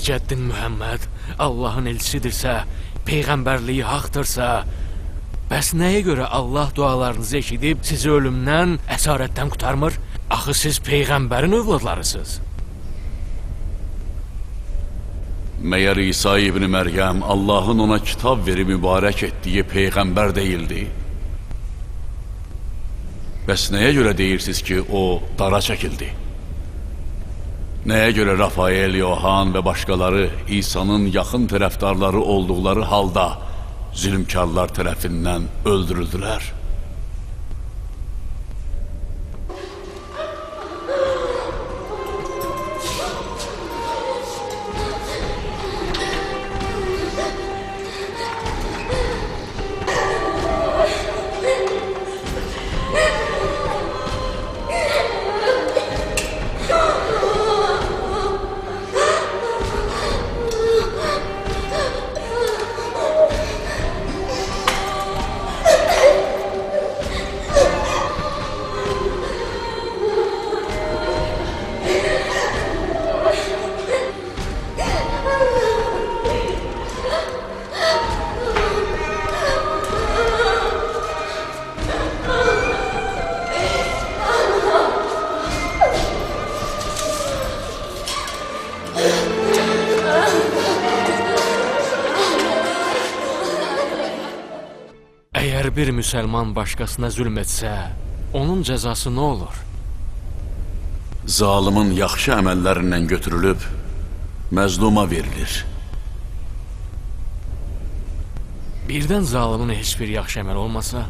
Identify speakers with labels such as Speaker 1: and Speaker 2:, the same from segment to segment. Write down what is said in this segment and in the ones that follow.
Speaker 1: Cəddin Mühəmməd Allahın elçisidirsə, peyğəmbərliyi haqdırsa, bəs nəyə görə Allah dualarınızı eşidib sizi ölümdən, əsarətdən qurtarmır? Axı siz peyğəmbərin övladlarısınız.
Speaker 2: Məyər İsa ibn Məryəm Allahın ona kitab verib mübarək etdiyi peyğəmbər deyildi? Bəs nəyə görə deyirsiniz ki, o dara çəkildi? Nəyə görə Rafael, Yohan və başqaları İsa'nın yaxın tərəfdarları olduqları halda zülmkarlar tərəfindən öldürüldülər?
Speaker 1: Əgər bir müsəlman başqasına zülm etsə, onun cəzası nə olur?
Speaker 2: Zalimin yaxşı əməllərindən götürülüb, məzluma verilir.
Speaker 1: Birdən zalimin heç bir yaxşı əməl olmasa,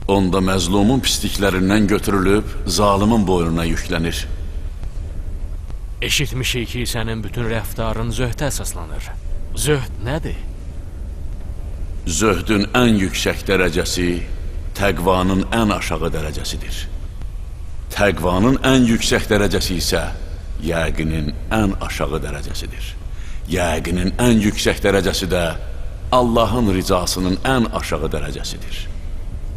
Speaker 2: Onda məzlumun pisliklərindən götürülüb, zalimin boynuna yüklənir.
Speaker 1: eşitmişik ki, sənin bütün rəftarın zöhdə əsaslanır. Zöhd nədir?
Speaker 2: Zöhdün ən yüksək dərəcəsi təqvanın ən aşağı dərəcəsidir. Təqvanın ən yüksək dərəcəsi isə yəqinin ən aşağı dərəcəsidir. Yəqinin ən yüksək dərəcəsi də Allahın rizasının ən aşağı dərəcəsidir.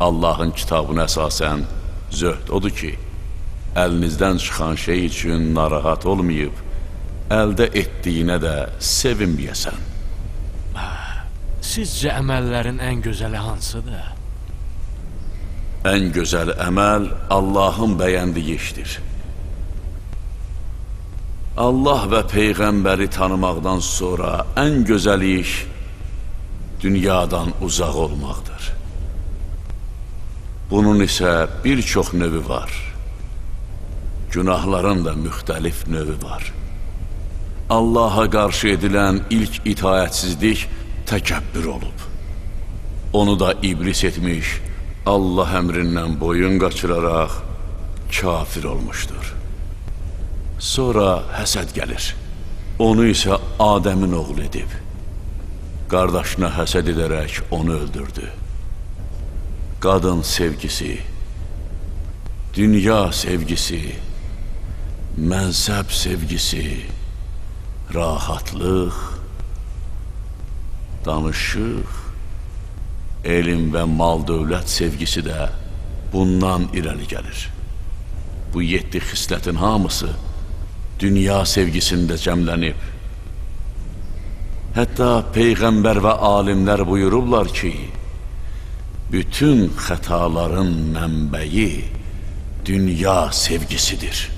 Speaker 2: Allahın kitabına əsasən zöhd odur ki, əlinizdən çıxan şey üçün narahat olmayıb, əldə etdiyinə də sevinməyəsən.
Speaker 1: Sizcə əməllərin ən gözəli hansıdır?
Speaker 2: Ən gözəl əməl Allahın bəyəndiyi işdir. Allah və Peyğəmbəri tanımaqdan sonra ən gözəl iş dünyadan uzaq olmaqdır. Bunun isə bir çox növü var. Günahların da müxtəlif növü var. Allaha qarşı edilən ilk itaətsizlik təkəbbür olub. Onu da iblis etmiş, Allah əmrindən boyun qaçıraraq kafir olmuşdur. Sonra həsəd gəlir. Onu isə Adəmin oğlu edib. Qardaşına həsəd edərək onu öldürdü. Qadın sevgisi, dünya sevgisi, mənsəb sevgisi, rahatlıq, danışıq, elm və mal-dövlət sevgisi də bundan irəli gəlir. Bu 7 xislətin hamısı dünya sevgisində cəmlənib. Hətta Peyğəmbər və alimlər buyururlar ki, bütün xətaların mənbəyi dünya sevgisidir.